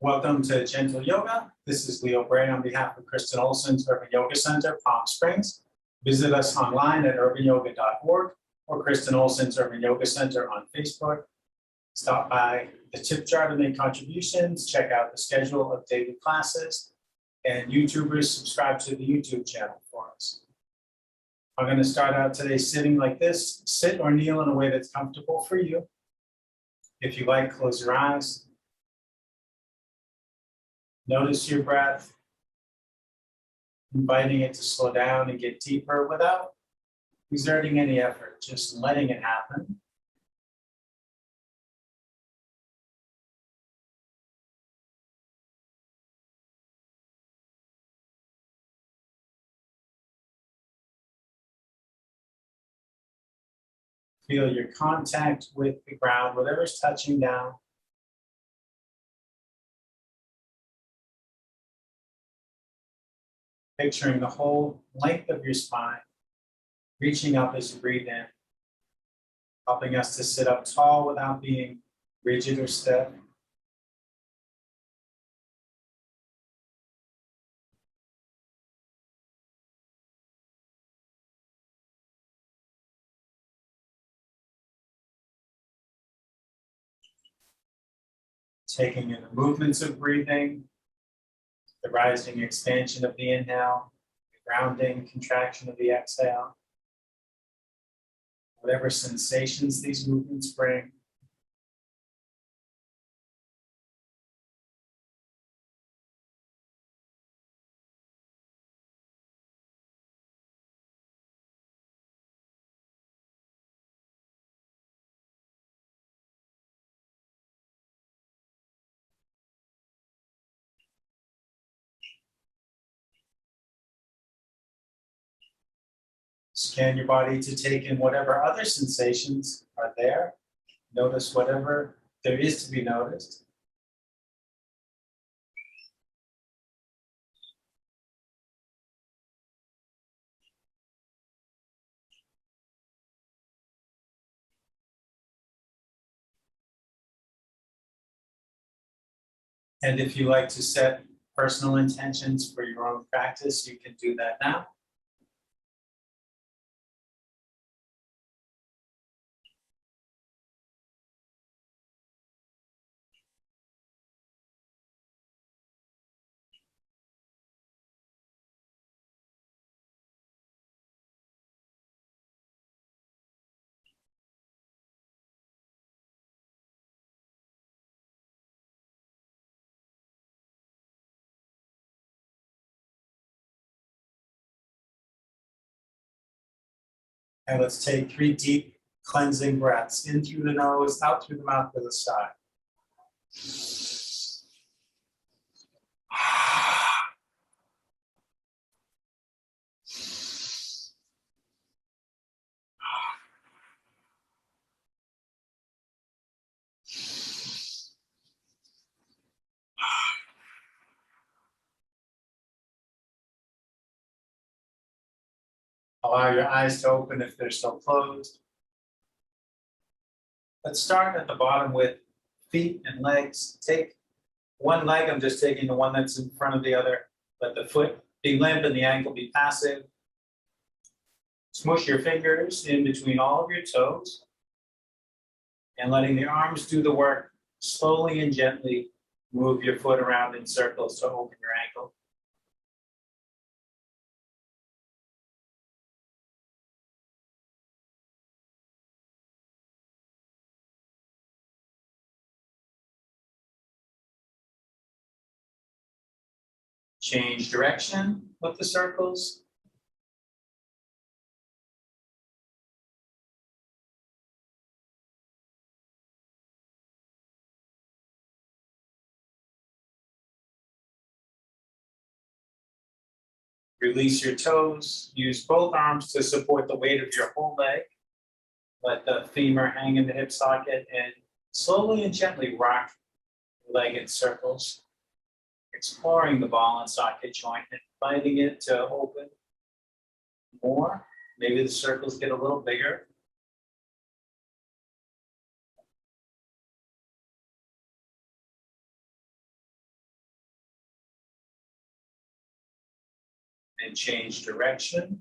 Welcome to Gentle Yoga. This is Leo Bray on behalf of Kristen Olson's Urban Yoga Center, Palm Springs. Visit us online at urbanyoga.org or Kristen Olson's Urban Yoga Center on Facebook. Stop by the tip jar to make contributions, check out the schedule of daily classes, and YouTubers subscribe to the YouTube channel for us. I'm going to start out today sitting like this. Sit or kneel in a way that's comfortable for you. If you like, close your eyes. Notice your breath, inviting it to slow down and get deeper without exerting any effort, just letting it happen. Feel your contact with the ground, whatever's touching down. Picturing the whole length of your spine, reaching up as you breathe in, helping us to sit up tall without being rigid or stiff. Taking in the movements of breathing, the rising expansion of the inhale, the grounding contraction of the exhale. Whatever sensations these movements bring. Scan your body to take in whatever other sensations are there. Notice whatever there is to be noticed. And if you like to set personal intentions for your own practice, you can do that now. And let's take 3 deep cleansing breaths in through the nose, out through the mouth with a sigh. Allow your eyes to open if they're still closed. Let's start at the bottom with feet and legs. Take one leg, I'm just taking the one that's in front of the other. Let the foot be limp and the ankle be passive. Smush your fingers in between all of your toes. And letting the arms do the work, slowly and gently move your foot around in circles to open your ankle. Change direction with the circles. Release your toes. Use both arms to support the weight of your whole leg. Let the femur hang in the hip socket and slowly and gently rock the leg in circles. Exploring the ball and socket joint and finding it to open more. Maybe the circles get a little bigger. and change direction.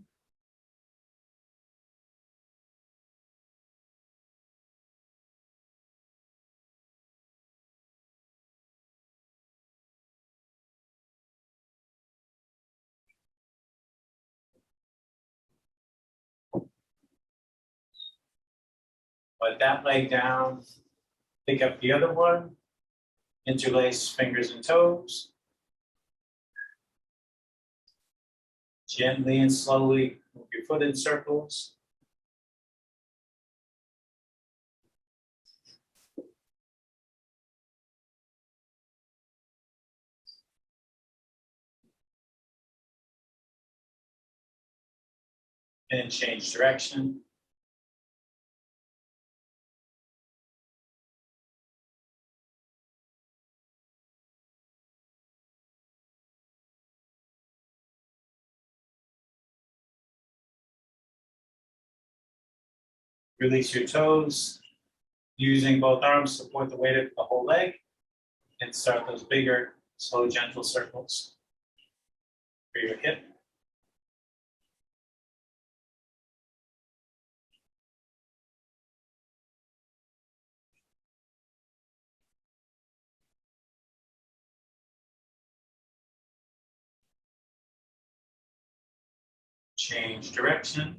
Let that leg down. Pick up the other one. Interlace fingers and toes. Gently and slowly move your foot in circles. And change direction. Release your toes. Using both arms, support the weight of the whole leg. And start those bigger, slow, gentle circles for your hip. Change direction.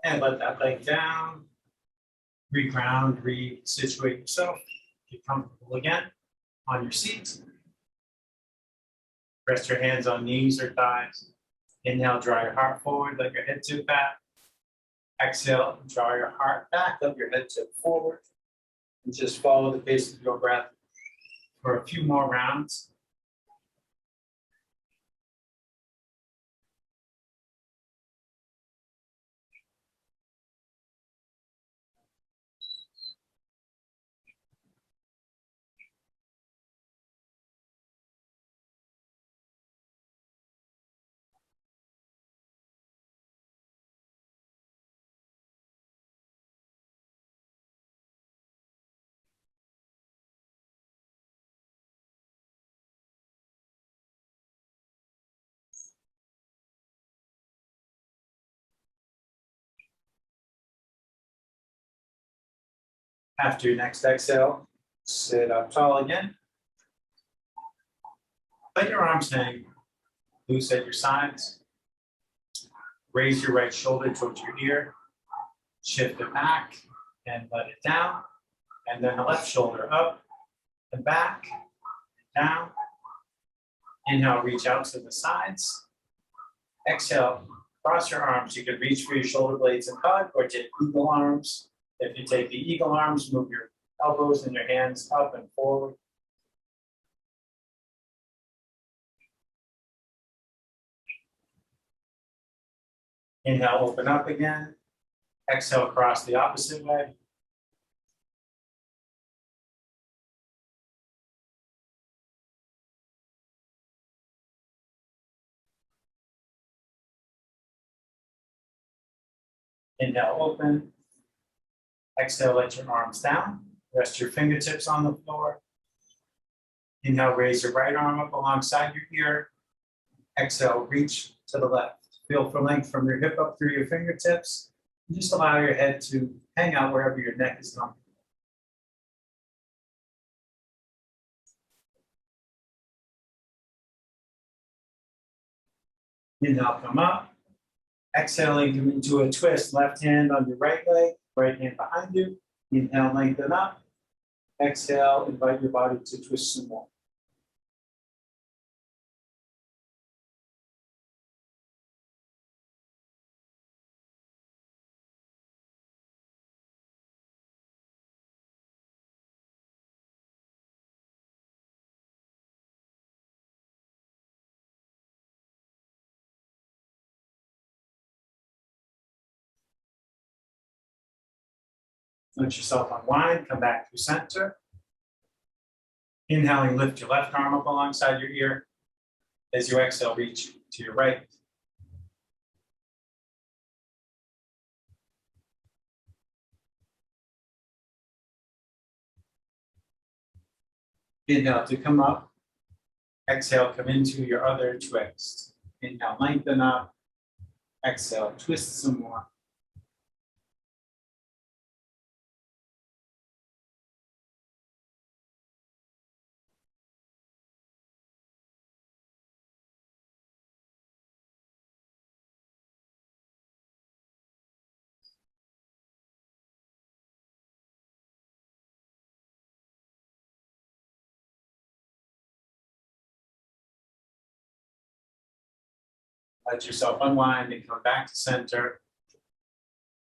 And let that leg down. Reground, resituate yourself. Get comfortable again on your seat. Rest your hands on knees or thighs. Inhale, draw your heart forward, let your head tip back. Exhale, draw your heart back, let your head tip forward. And just follow the pace of your breath for a few more rounds. After your next exhale, sit up tall again. Let your arms hang loose at your sides. Raise your right shoulder towards your ear. Shift it back and let it down. And then the left shoulder up and back and down. Inhale, reach out to the sides. Exhale, cross your arms. You can reach for your shoulder blades and hug, or take eagle arms. If you take the eagle arms, move your elbows and your hands up and forward. Inhale, open up again. Exhale, cross the opposite way. Inhale, open. Exhale, let your arms down. Rest your fingertips on the floor. Inhale, raise your right arm up alongside your ear. Exhale, reach to the left. Feel for length from your hip up through your fingertips. And just allow your head to hang out wherever your neck is comfortable. Inhale, come up. Exhaling, come into a twist. Left hand on your right leg, right hand behind you. Inhale, lengthen up. Exhale, invite your body to twist some more. Let yourself unwind, come back to center. Inhaling, lift your left arm up alongside your ear. As you exhale, reach to your right. Inhale to come up. Exhale, come into your other twist. Inhale, lengthen up. Exhale, twist some more. Let yourself unwind and come back to center.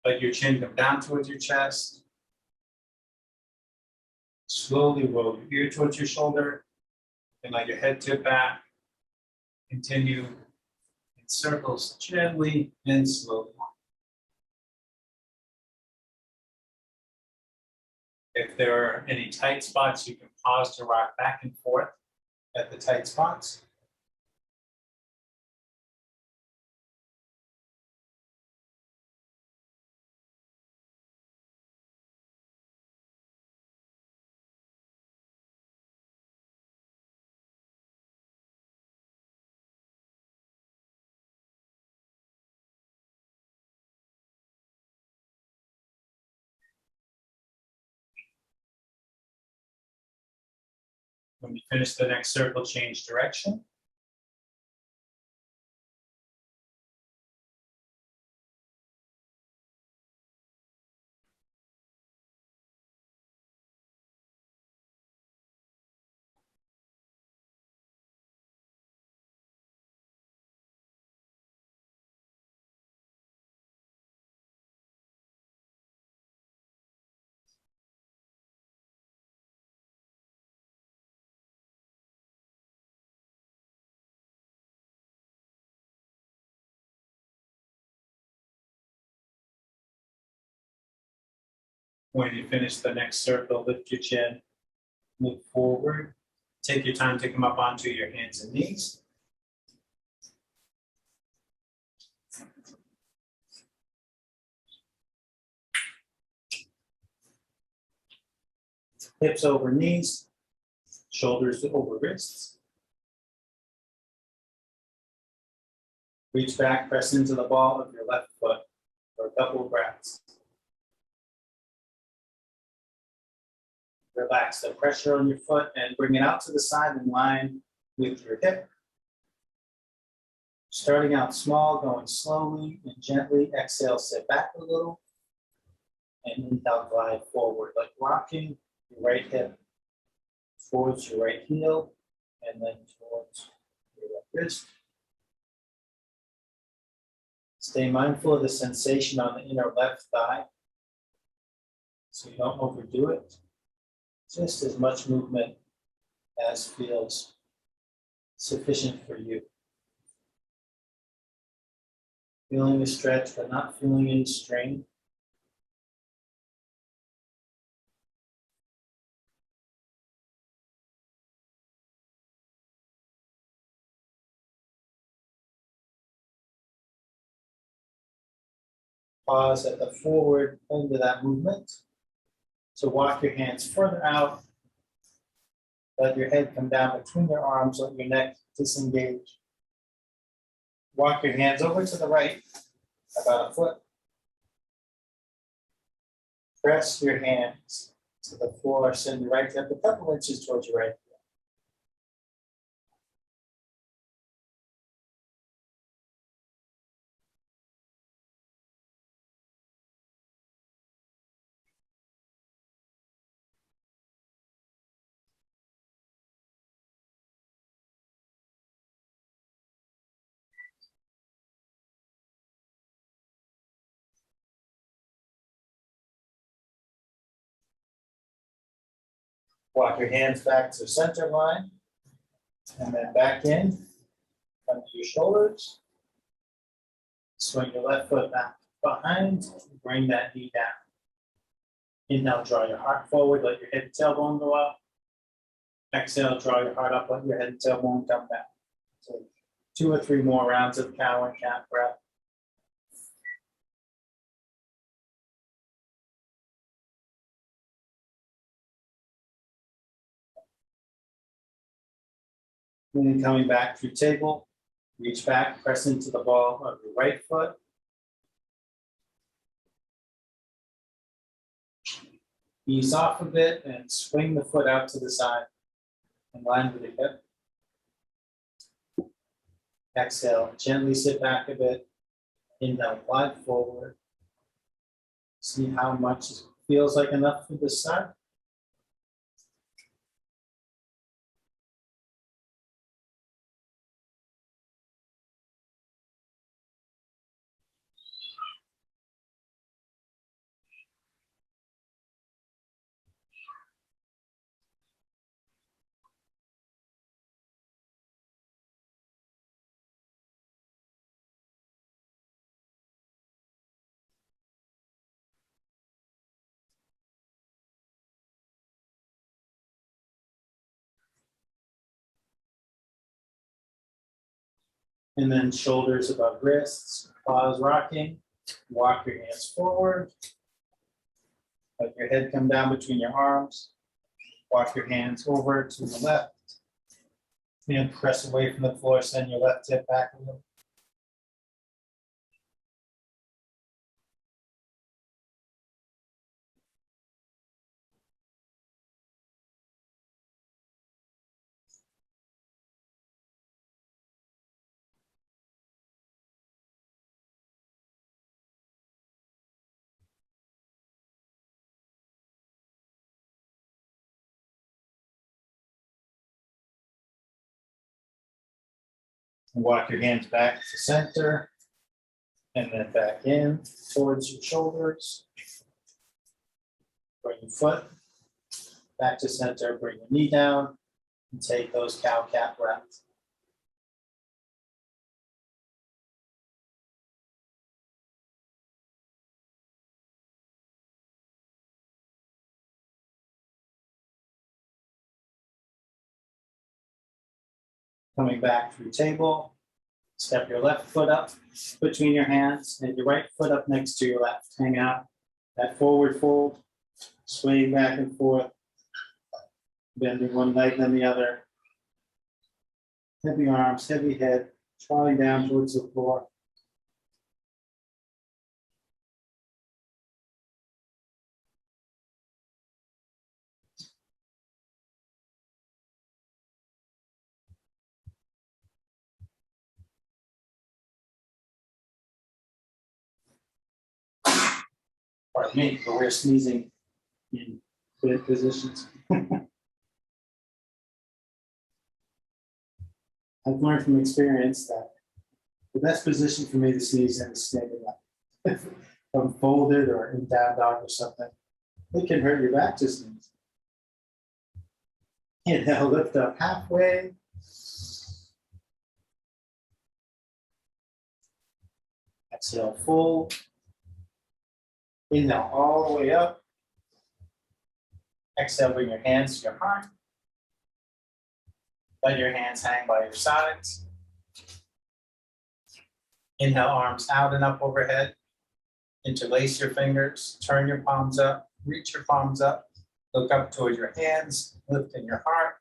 Let your chin come down towards your chest. Slowly roll your ear towards your shoulder and let your head tip back. Continue in circles gently and slowly. If there are any tight spots, you can pause to rock back and forth at the tight spots. When you finish the next circle, change direction. When you finish the next circle, lift your chin, move forward. Take your time to come up onto your hands and knees. Hips over knees, shoulders over wrists. Reach back, press into the ball of your left foot for a couple of breaths. Relax the pressure on your foot and bring it out to the side in line with your hip. Starting out small, going slowly and gently. Exhale, sit back a little. And inhale, glide forward, like rocking your right hip towards your right heel and then towards your left wrist. Stay mindful of the sensation on the inner left thigh so you don't overdo it. Just as much movement as feels sufficient for you. Feeling the stretch, but not feeling any strain. Pause at the forward end of that movement. So walk your hands further out. Let your head come down between your arms, let your neck disengage. Walk your hands over to the right, about a foot. Press your hands to the floor, send your right hip a couple inches towards your right heel. Walk your hands back to center line, and then back in, come to your shoulders. Swing your left foot back behind, bring that knee down. Inhale, draw your heart forward, let your hip tailbone go up. Exhale, draw your heart up, let your head and tailbone come back. So 2 or 3 more rounds of cow and cat breath. And then coming back through table, reach back, press into the ball of your right foot. Ease off a bit and swing the foot out to the side in line with the hip. Exhale, gently sit back a bit. Inhale, glide forward. See how much it feels like enough for this side. And then shoulders above wrists, paws rocking. Walk your hands forward. Let your head come down between your arms. Walk your hands over to the left. And press away from the floor, send your left hip back a little. And walk your hands back to center. And then back in towards your shoulders. Bring your foot back to center, bring your knee down, and take those cow-cat breaths. Coming back through table, step your left foot up between your hands and your right foot up next to your left. Hang out that forward fold, swaying back and forth, bending one leg then the other. Heavy arms, heavy head, drawing down towards the floor. Pardon me, but we're sneezing in good positions. I've learned from experience that the best position for me to sneeze in is standing up. If I'm folded or in down dog or something, it can hurt your back to sneeze. Inhale, lift up halfway. Exhale, fold. Inhale all the way up. Exhale, bring your hands to your heart. Let your hands hang by your sides. Inhale, arms out and up overhead. Interlace your fingers, turn your palms up, reach your palms up, look up towards your hands, lift in your heart.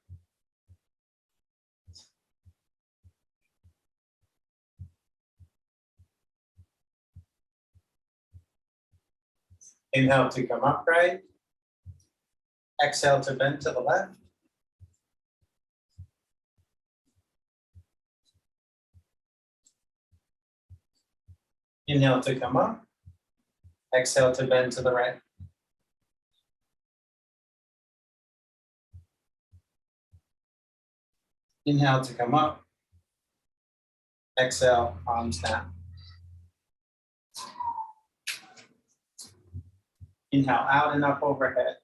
Inhale to come upright. Exhale to bend to the left. Inhale to come up. Exhale to bend to the right. Inhale to come up. Exhale, palms down. Inhale out and up overhead.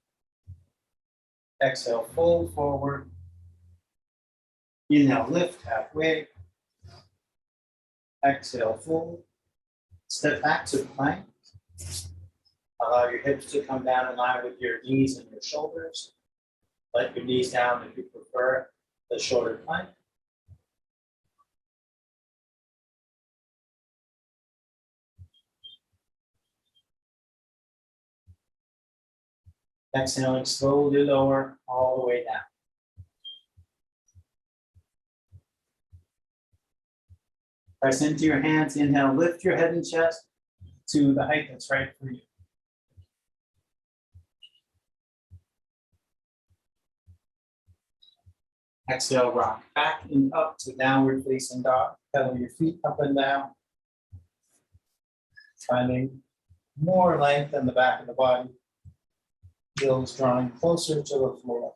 Exhale, fold forward. Inhale, lift halfway. Exhale, fold. Step back to plank. Allow your hips to come down in line with your knees and your shoulders. Let your knees down if you prefer the shorter plank. Exhaling, slowly lower all the way down. Press into your hands, inhale, lift your head and chest to the height that's right for you. Exhale, rock back and up to downward facing dog. Pedal your feet up and down. Finding more length in the back of the body. Heels drawing closer to the floor.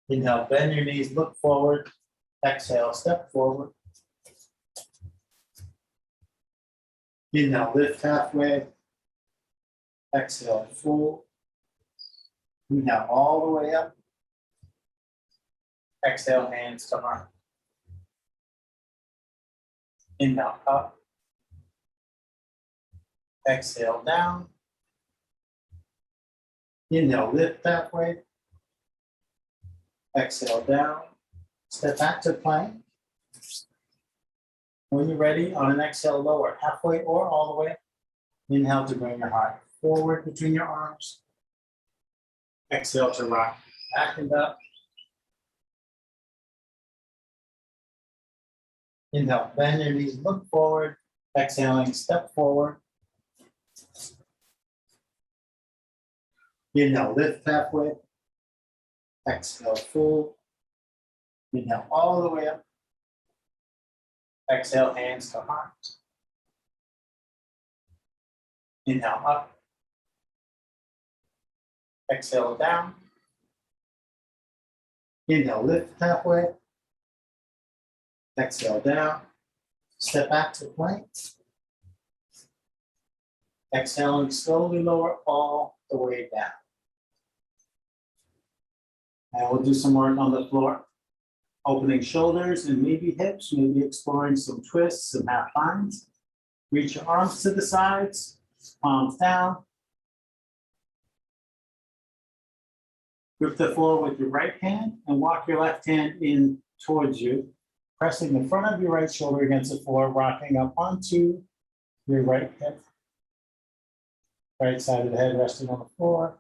Inhale, bend your knees, look forward. Exhale, step forward. Inhale, lift halfway. Exhale, fold. Inhale, all the way up. Exhale, hands to heart. Inhale, up. Exhale, down. Inhale, lift halfway. Exhale, down. Step back to plank. When you're ready, on an exhale, lower halfway or all the way. Inhale to bring your heart forward between your arms. Exhale to rock back and up. Inhale, bend your knees, look forward. Exhaling, step forward. Inhale, lift halfway. Exhale, fold. Inhale, all the way up. Exhale, hands to heart. Inhale, up. Exhale, down. Inhale, lift halfway. Exhale, down. Step back to plank. Exhaling, slowly lower all the way down. And we'll do some work on the floor. Opening shoulders and maybe hips, maybe exploring some twists, some half lines. Reach your arms to the sides, palms down. Grip the floor with your right hand and walk your left hand in towards you, pressing the front of your right shoulder against the floor, rocking up onto your right hip. Right side of the head resting on the floor.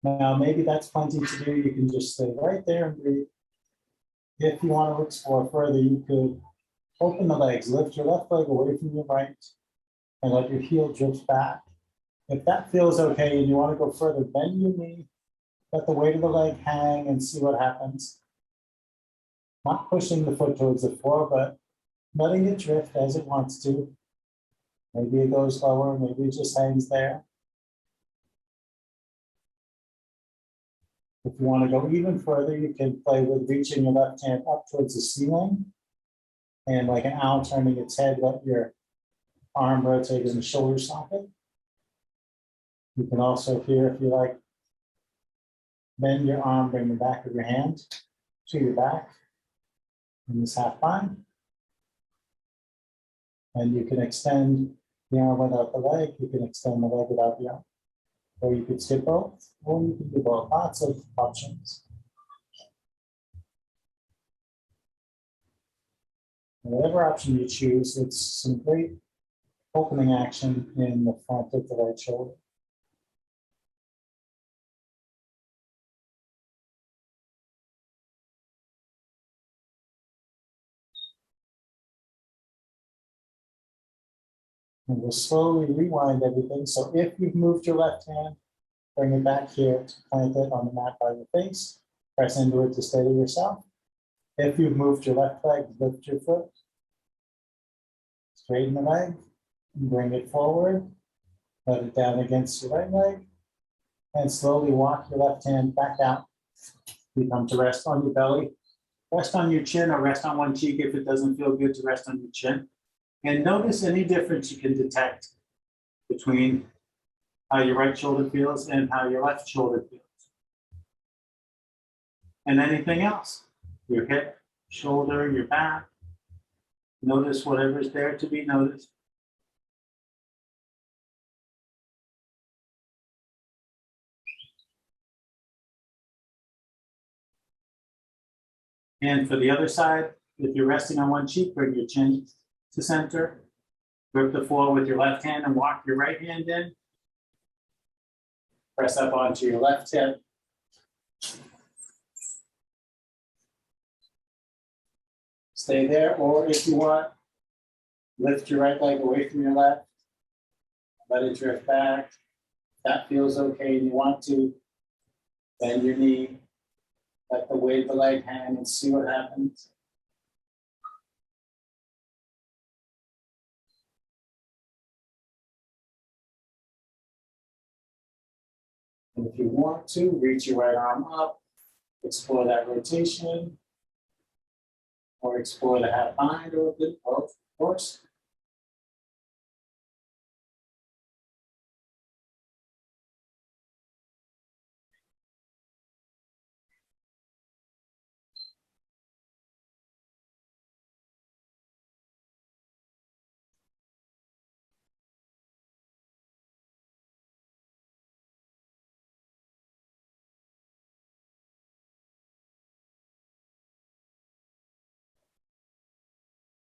Now, maybe that's plenty to do. You can just stay right there and breathe. If you want to explore further, you could open the legs, lift your left leg away from your right, and let your heel drift back. If that feels okay and you want to go further, bend your knee, let the weight of the leg hang and see what happens. Not pushing the foot towards the floor, but letting it drift as it wants to. Maybe it goes lower, maybe it just hangs there. If you want to go even further, you can play with reaching your left hand up towards the ceiling. And like an owl turning its head, let your arm rotate in the shoulder socket. You can also here, if you like, bend your arm, bring the back of your hand to your back in this half bind. And you can extend the arm without the leg. You can extend the leg without the arm. Or you could skip both, or you can do both. Lots of options. And whatever option you choose, it's some great opening action in the front of the right shoulder. And we'll slowly rewind everything. So if you've moved your left hand, bring it back here to plant it on the mat by your face. Press into it to steady yourself. If you've moved your left leg, lift your foot. Straighten the leg. Bring it forward. Let it down against your right leg. And slowly walk your left hand back out. You come to rest on your belly. Rest on your chin or rest on one cheek if it doesn't feel good to rest on your chin. And notice any difference you can detect between how your right shoulder feels and how your left shoulder feels. And anything else, your hip, shoulder, your back. Notice whatever's there to be noticed. And for the other side, if you're resting on one cheek, bring your chin to center. Grip the floor with your left hand and walk your right hand in. Press up onto your left hip. Stay there, or if you want, lift your right leg away from your left. Let it drift back. If that feels okay and you want to, bend your knee. Let the weight of the leg hang and see what happens. And if you want to, reach your right arm up, explore that rotation, or explore the half bind or a bit both, of course.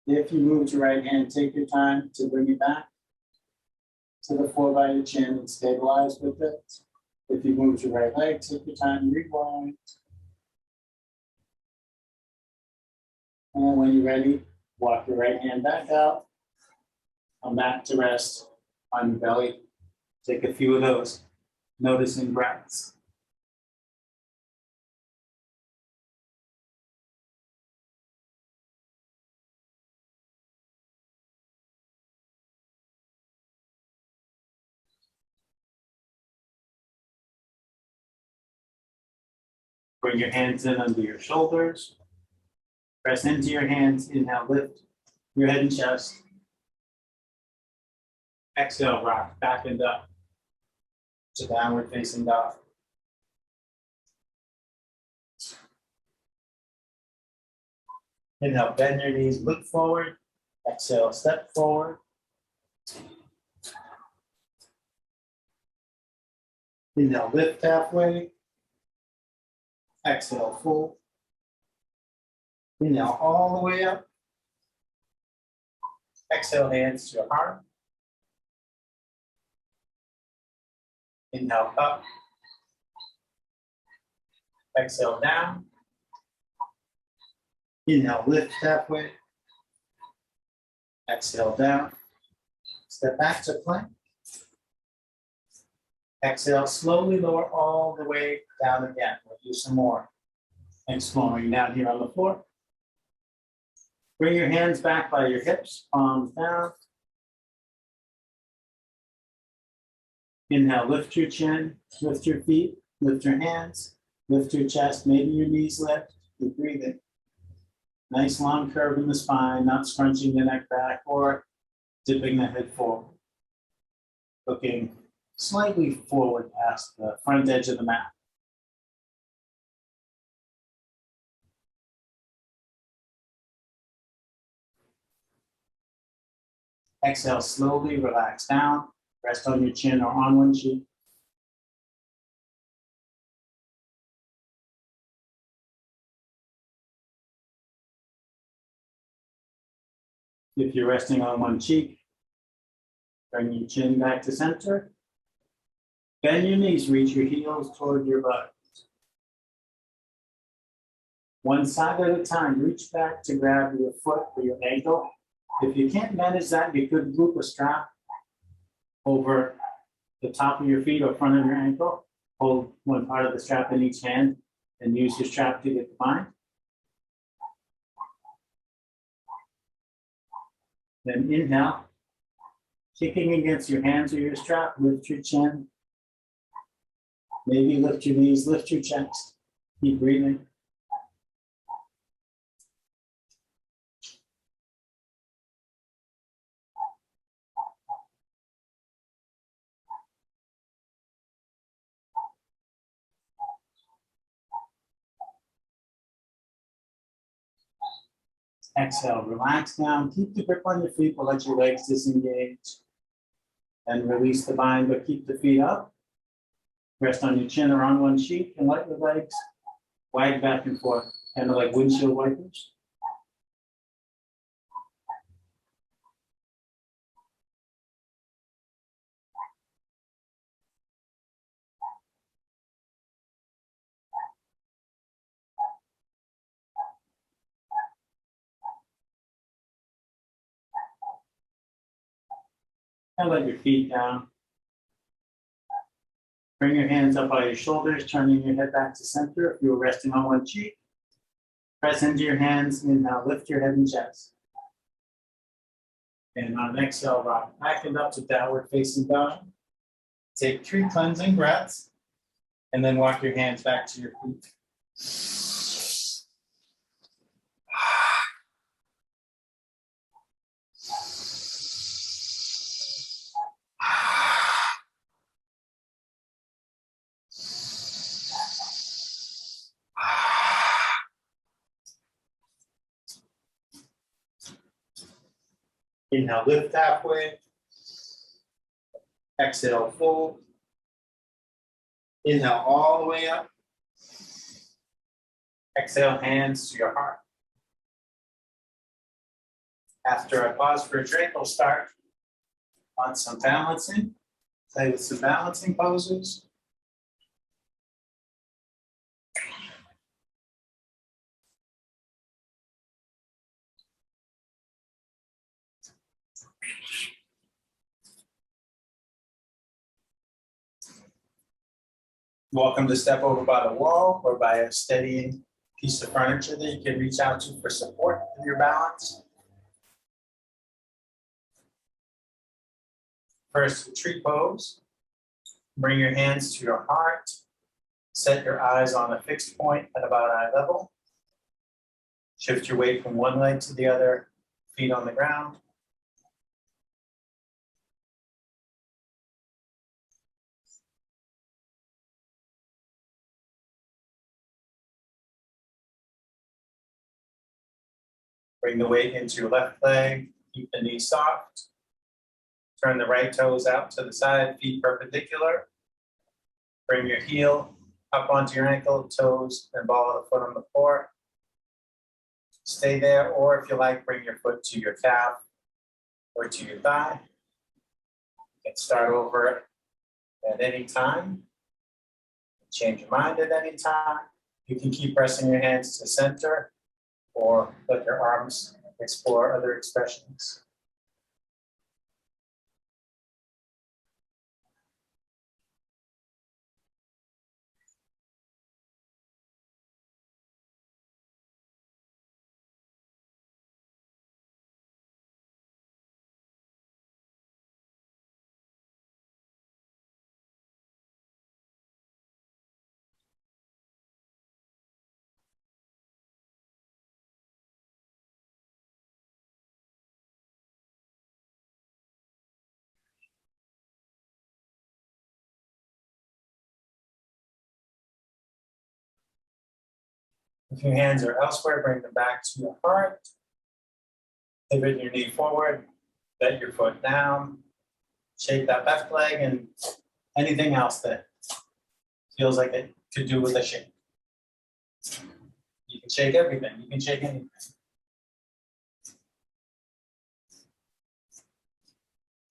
If you move your right hand, take your time to bring it back to the floor by your chin and stabilize with it. If you move your right leg, take your time, rewind. And when you're ready, walk your right hand back out. Come back to rest on your belly. Take a few of those, noticing breaths. Bring your hands in under your shoulders. Press into your hands. Inhale, lift your head and chest. Exhale, rock back and up to downward facing dog. Inhale, bend your knees, look forward. Exhale, step forward. Inhale, lift halfway. Exhale, fold. Inhale, all the way up. Exhale, hands to your heart. Inhale, up. Exhale, down. Inhale, lift halfway. Exhale, down. Step back to plank. Exhale, slowly lower all the way down again. We'll do some more. Exploring down here on the floor. Bring your hands back by your hips, palms down. Inhale, lift your chin, lift your feet, lift your hands, lift your chest, maybe your knees lift. Keep breathing. Nice long curve in the spine, not scrunching the neck back or dipping the head forward. Looking slightly forward past the front edge of the mat. Exhale, slowly relax down. Rest on your chin or on one cheek. If you're resting on one cheek, bring your chin back to center. Bend your knees, reach your heels toward your butt. One side at a time, reach back to grab your foot or your ankle. If you can't manage that, you could loop a strap over the top of your feet or front of your ankle. Hold one part of the strap in each hand and use your strap to get the bind. Then inhale, kicking against your hands or your strap, lift your chin. Maybe lift your knees, lift your chest. Keep breathing. Exhale, relax down. Keep the grip on your feet, but let your legs disengage. And release the bind, but keep the feet up. Rest on your chin or on one cheek and let your legs wag back and forth, kind of like windshield wipers. And let your feet down. Bring your hands up by your shoulders, turning your head back to center. If you were resting on one cheek, press into your hands. Inhale, lift your head and chest. And on an exhale, rock back and up to downward facing dog. Take 3 cleansing breaths, and then walk your hands back to your feet. Inhale, lift halfway. Exhale, fold. Inhale all the way up. Exhale, hands to your heart. After I pause for a drink, we'll start on some balancing. Play with some balancing poses. Welcome to step over by the wall or by a steadying piece of furniture that you can reach out to for support in your balance. First, tree pose. Bring your hands to your heart. Set your eyes on a fixed point at about eye level. Shift your weight from one leg to the other, feet on the ground. Bring the weight into your left leg, keep the knee soft. Turn the right toes out to the side, feet perpendicular. Bring your heel up onto your ankle, toes, and ball of the foot on the floor. Stay there, or if you like, bring your foot to your calf or to your thigh. You can start over at any time. Change your mind at any time. You can keep pressing your hands to center or let your arms explore other expressions. If your hands are elsewhere, bring them back to your heart. Pivot your knee forward, bend your foot down, shake that left leg, and anything else that feels like it could do with a shake. You can shake everything, you can shake anything.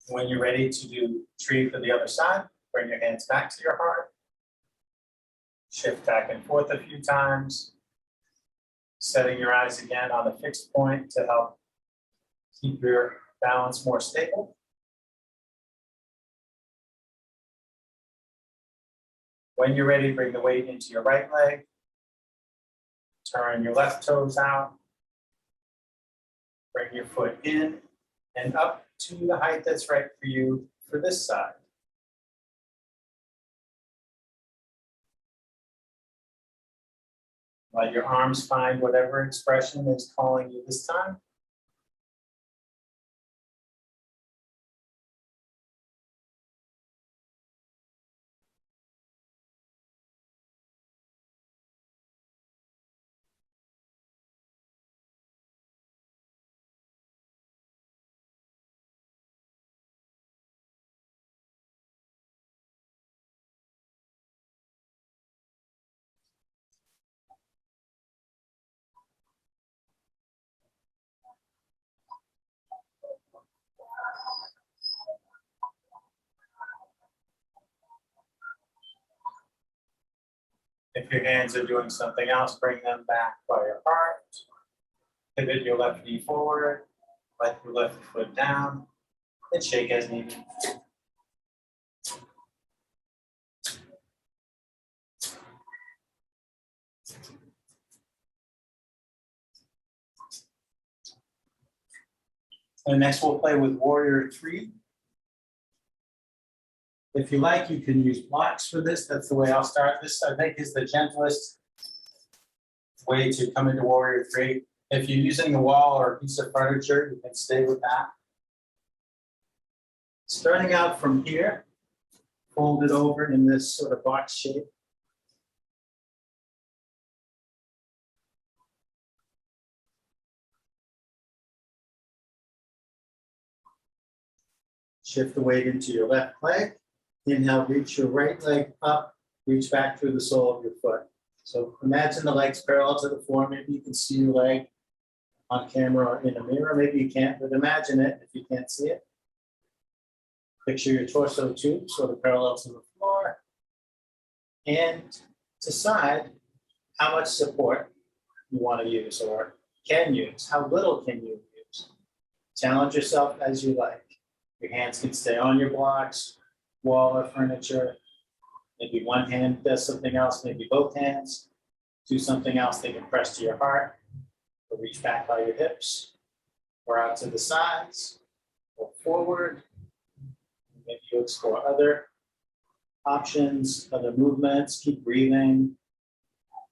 When you're ready to do tree for the other side, bring your hands back to your heart. Shift back and forth a few times. Setting your eyes again on a fixed point to help keep your balance more stable. When you're ready, bring the weight into your right leg. Turn your left toes out. Bring your foot in and up to the height that's right for you for this side. Let your arms find whatever expression is calling you this time. If your hands are doing something else, bring them back by your heart. Pivot your left knee forward, let your left foot down, and shake as needed. And next we'll play with Warrior 3. If you like, you can use blocks for this. That's the way I'll start. This, I think, is the gentlest way to come into Warrior 3. If you're using a wall or a piece of furniture, you can stay with that. Starting out from here, fold it over in this sort of box shape. Shift the weight into your left leg. Inhale, reach your right leg up, reach back through the sole of your foot. So imagine the legs parallel to the floor. Maybe you can see your leg on camera or in a mirror. Maybe you can't, but imagine it if you can't see it. Picture your torso too, sort of parallel to the floor. And decide how much support you want to use or can use. How little can you use? Challenge yourself as you like. Your hands can stay on your blocks, wall or furniture. Maybe one hand does something else, maybe both hands do something else. They can press to your heart or reach back by your hips or out to the sides or forward. Maybe you explore other options, other movements. Keep breathing.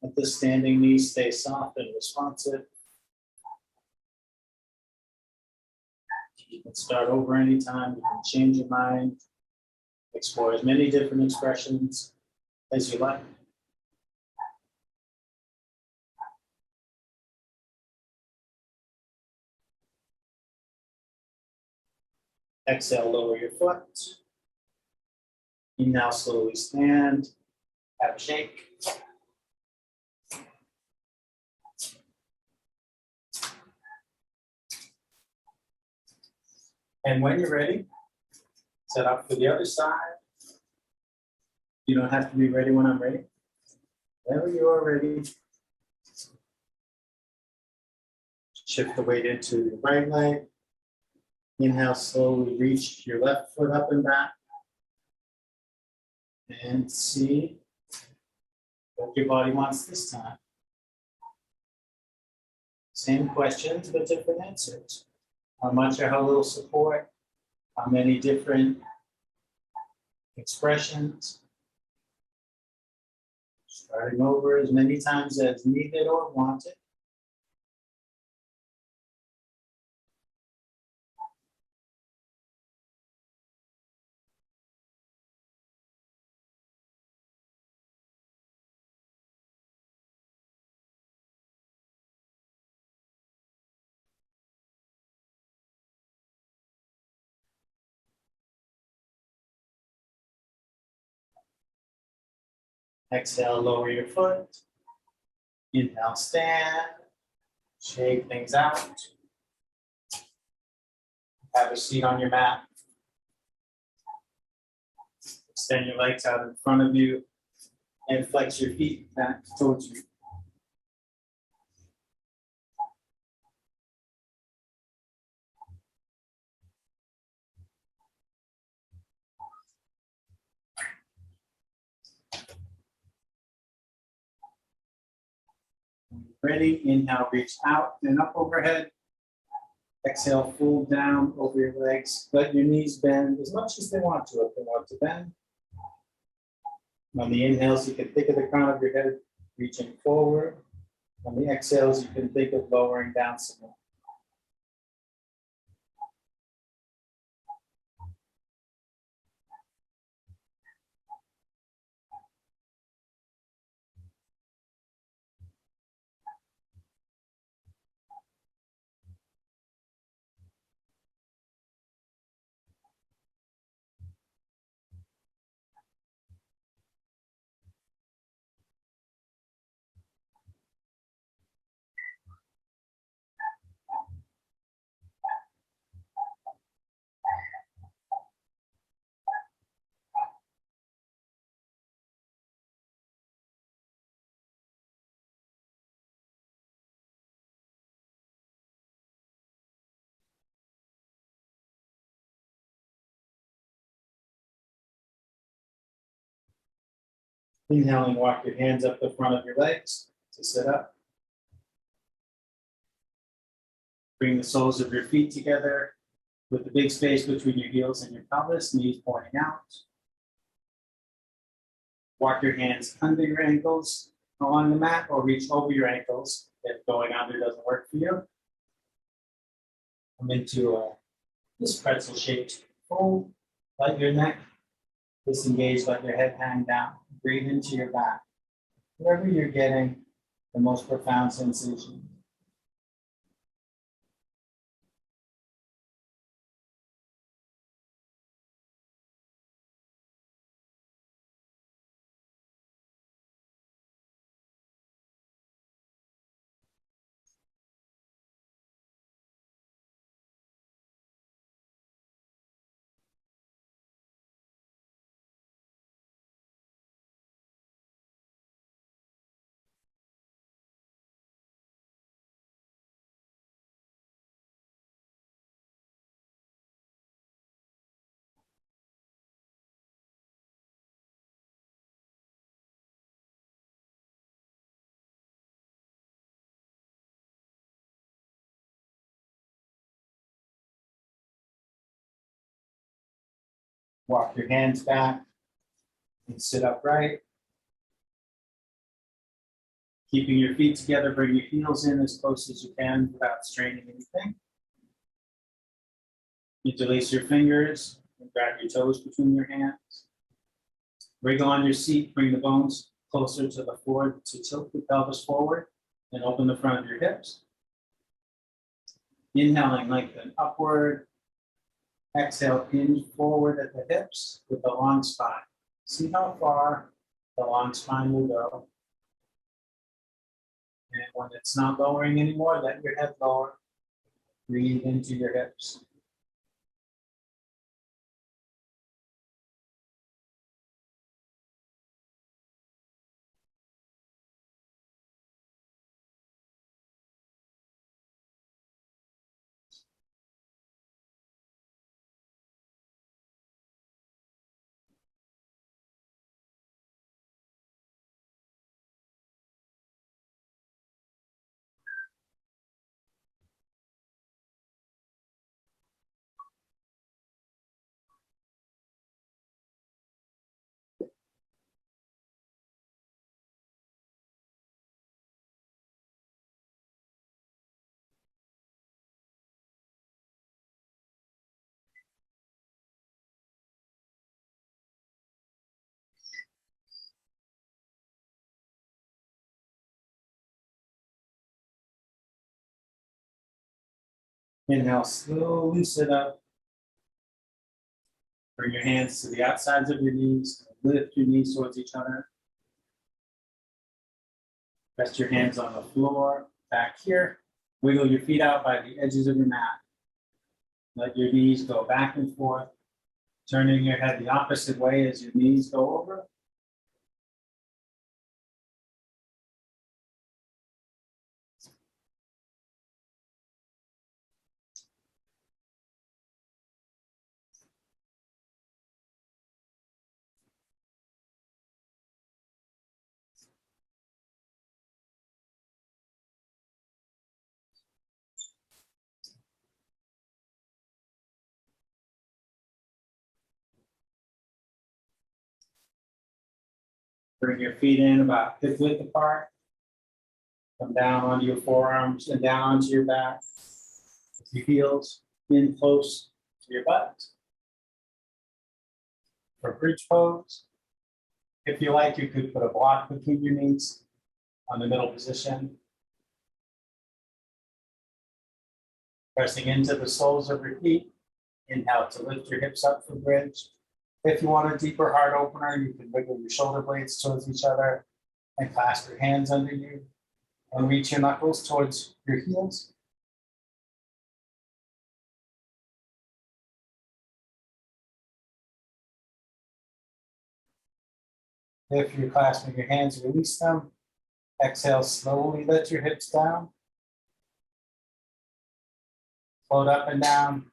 Let the standing knee stay soft and responsive. You can start over anytime. You can change your mind. Explore as many different expressions as you like. Exhale, lower your foot. Inhale, slowly stand. Have a shake. And when you're ready, set up for the other side. You don't have to be ready when I'm ready. Whenever you are ready, shift the weight into your right leg. Inhale, slowly reach your left foot up and back. And see what your body wants this time. Same questions, but different answers. How much or how little support? How many different expressions? Starting over as many times as needed or wanted. Exhale, lower your foot. Inhale, stand. Shake things out. Have a seat on your mat. Extend your legs out in front of you and flex your feet back towards you. Ready? Inhale, reach out and up overhead. Exhale, fold down over your legs. Let your knees bend as much as they want to if they want to bend. On the inhales, you can think of the crown of your head reaching forward. On the exhales, you can think of lowering down some more. Inhaling, walk your hands up the front of your legs to sit up. Bring the soles of your feet together with the big space between your heels and your pelvis, knees pointing out. Walk your hands under your ankles along the mat or reach over your ankles if going under doesn't work for you. Come into this pretzel shaped fold. Let your neck disengage, let your head hang down. Breathe into your back. Wherever you're getting the most profound sensation. Walk your hands back and sit upright. Keeping your feet together, bring your heels in as close as you can without straining anything. Interlace your fingers and grab your toes between your hands. Wriggle on your seat, bring the bones closer to the floor to tilt the pelvis forward and open the front of your hips. Inhaling, lengthen upward. Exhale, hinge forward at the hips with the long spine. See how far the long spine will go. And when it's not lowering anymore, let your head lower. Breathe into your hips. Inhale, slowly sit up. Bring your hands to the outsides of your knees. Lift your knees towards each other. Rest your hands on the floor, back here. Wiggle your feet out by the edges of your mat. Let your knees go back and forth, turning your head the opposite way as your knees go over. Bring your feet in about hip width apart. Come down onto your forearms and down onto your back. With your heels in close to your butt. For bridge pose, if you like, you could put a block between your knees on the middle position. Pressing into the soles of your feet. Inhale to lift your hips up for bridge. If you want a deeper heart opener, you can wiggle your shoulder blades towards each other and clasp your hands under you and reach your knuckles towards your heels. If you're clasping your hands, release them. Exhale, slowly let your hips down. Float up and down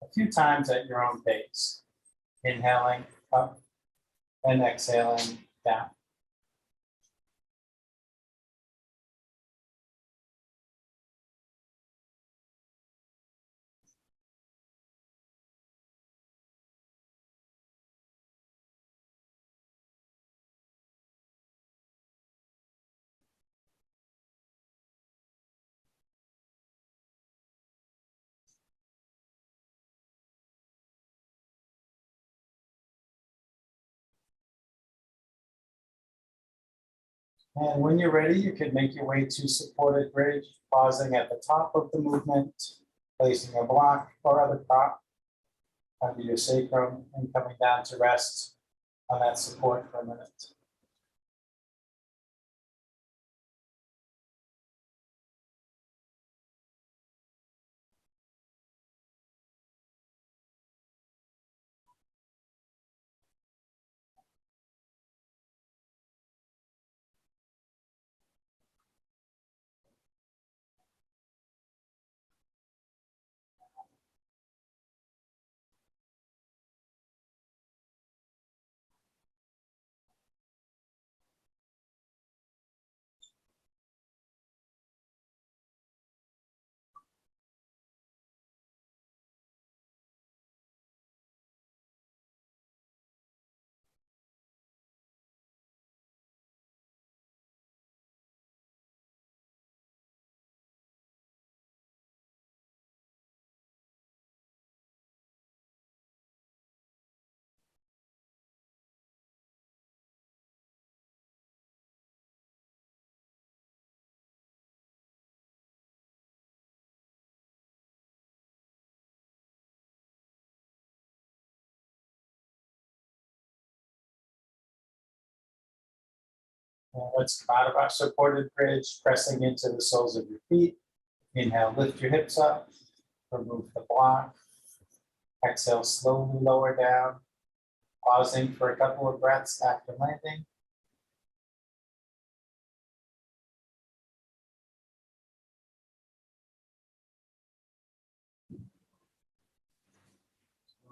a few times at your own pace. Inhaling up and exhaling down. And when you're ready, you can make your way to supported bridge, pausing at the top of the movement, placing a block or other prop under your sacrum and coming down to rest on that support for a minute. Let's come out of our supported bridge, pressing into the soles of your feet. Inhale, lift your hips up, remove the block. Exhale, slowly lower down, pausing for a couple of breaths after landing.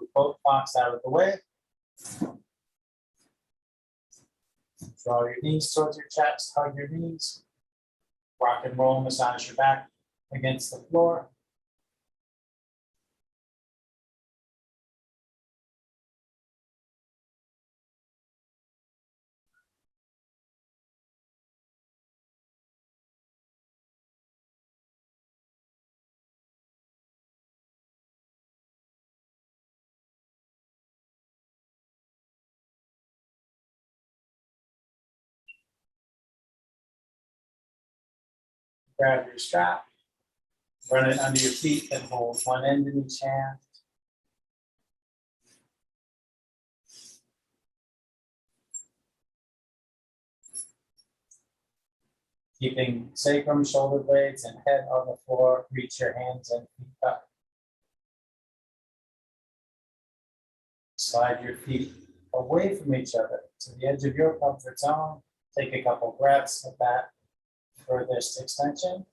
Move both blocks out of the way. Draw your knees towards your chest, hug your knees. Rock and roll, massage your back against the floor. Grab your strap, run it under your feet and hold one end in each hand. Keeping sacrum, shoulder blades, and head on the floor, reach your hands and feet up. Slide your feet away from each other to the edge of your comfort zone. Take a couple breaths at that furthest extension.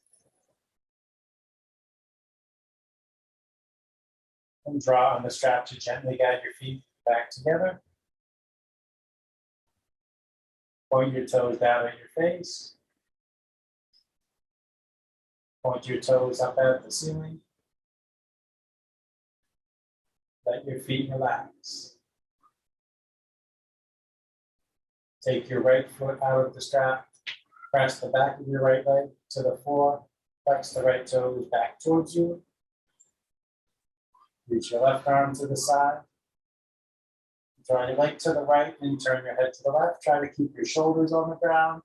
And draw on the strap to gently guide your feet back together. Point your toes down at your face. Point your toes up at the ceiling. Let your feet relax. Take your right foot out of the strap. Press the back of your right leg to the floor. Flex the right toes back towards you. Reach your left arm to the side. Draw your leg to the right and turn your head to the left. Try to keep your shoulders on the ground.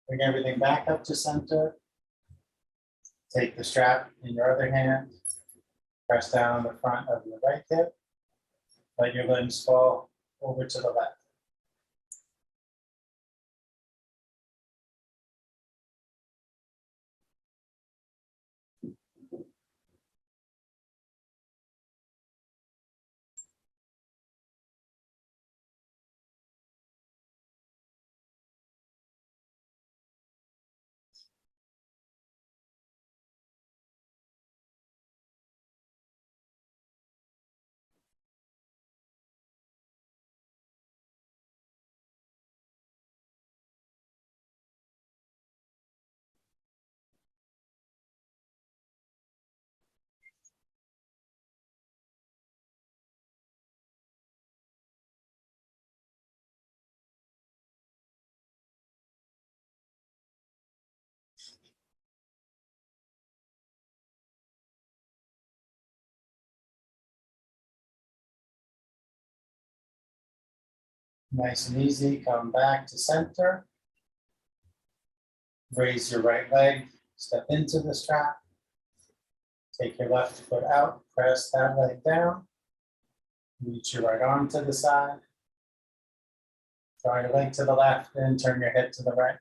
Bring everything back up to center. Take the strap in your other hand. Press down the front of your right hip. Let your limbs fall over to the left. Nice and easy, come back to center. Raise your right leg, step into the strap. Take your left foot out, press that leg down. Reach your right arm to the side. Draw your leg to the left and turn your head to the right.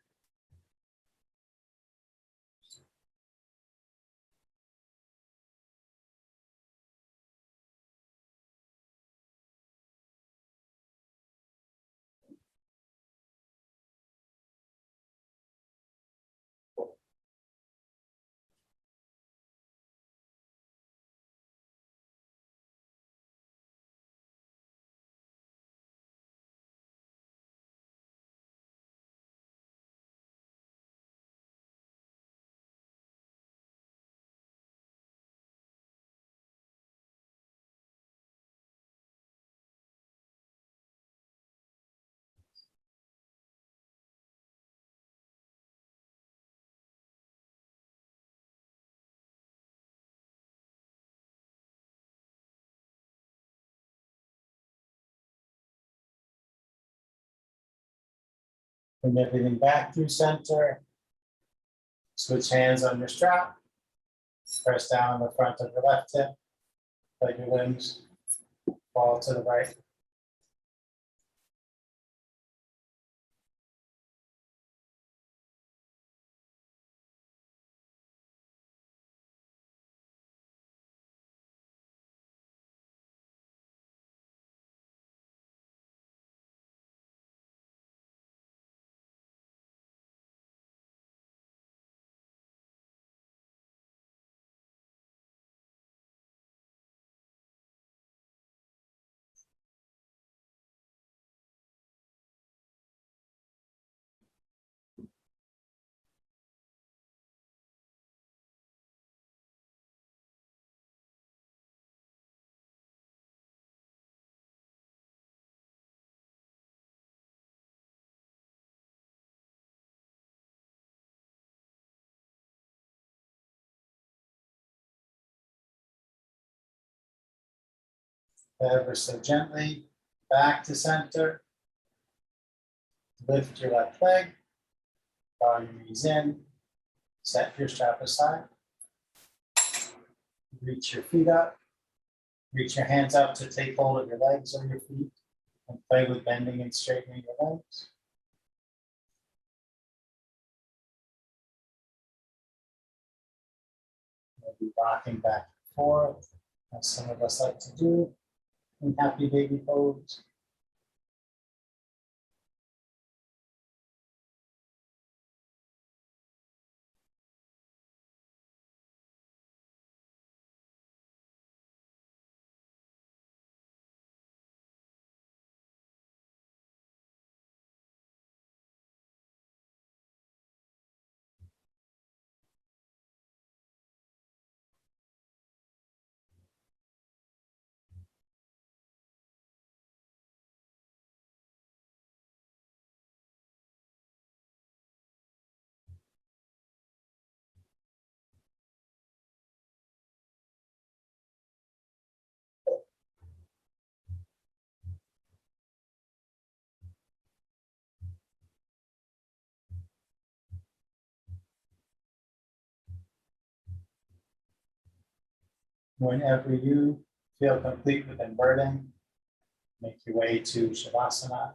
Bring everything back through center. Switch hands on your strap. Press down the front of your left hip. Let your limbs fall to the right. Ever so gently, back to center. Lift your left leg. Draw your knees in. Set your strap aside. Reach your feet up. Reach your hands up to take hold of your legs or your feet and play with bending and straightening your legs. Maybe rocking back and forth, as some of us like to do in happy baby pose. Whenever you feel complete with inverting, make your way to Shavasana.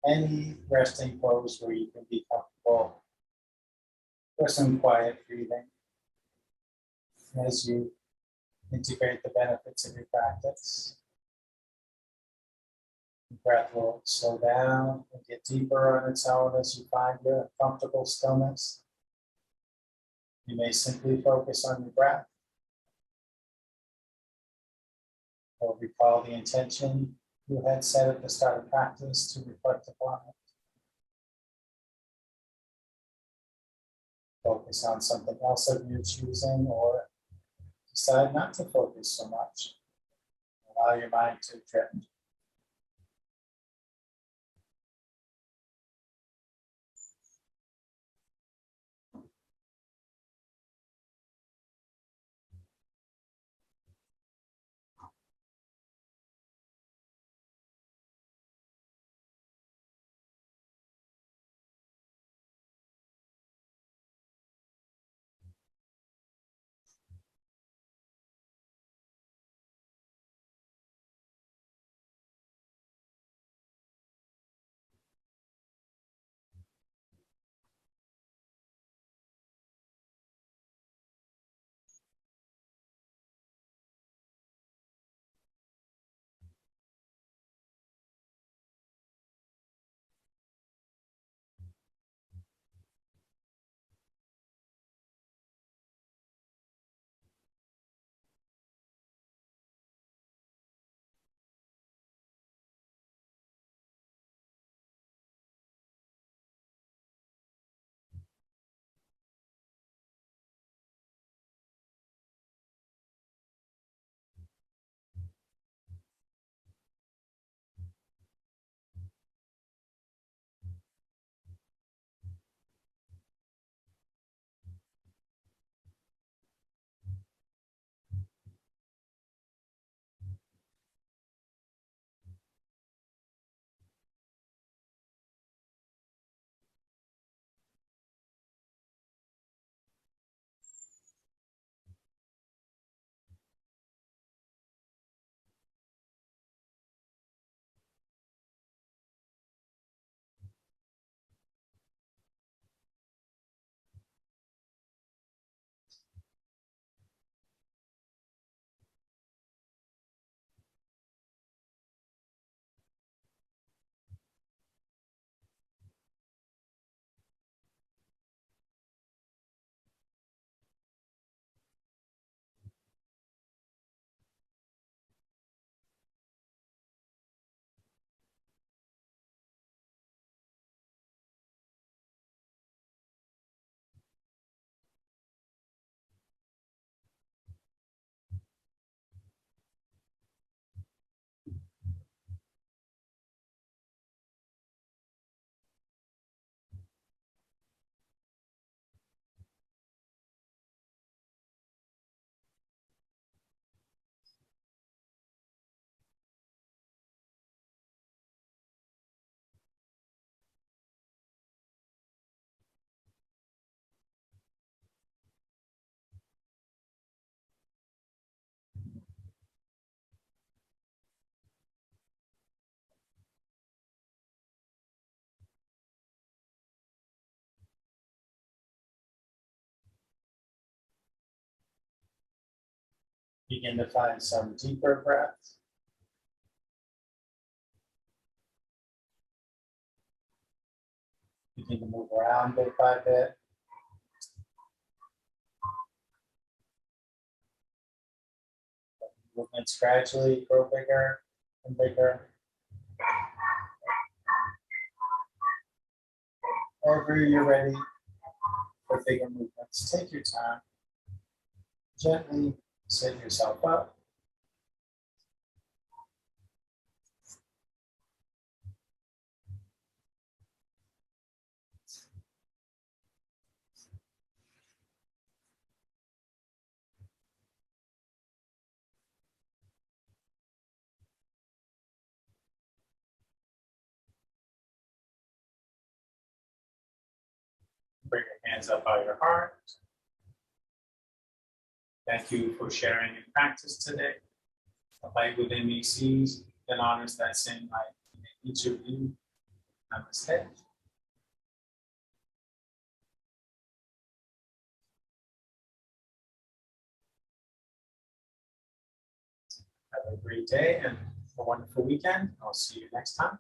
Any resting pose where you can be comfortable for some quiet breathing as you integrate the benefits of your practice. The breath will slow down and get deeper on its own as you find your comfortable stillness. You may simply focus on your breath or recall the intention you had set at the start of practice to reflect upon it. Focus on something else of your choosing or decide not to focus so much. Allow your mind to drift. Begin to find some deeper breaths. Begin to move around bit by bit. Movements gradually grow bigger and bigger. Wherever you're ready for bigger movements, take your time. Gently sit yourself up. Bring your hands up by your heart. Thank you for sharing your practice today. The light within me sees and honors that same light in each of you. Namaste. Have a great day and a wonderful weekend. I'll see you next time.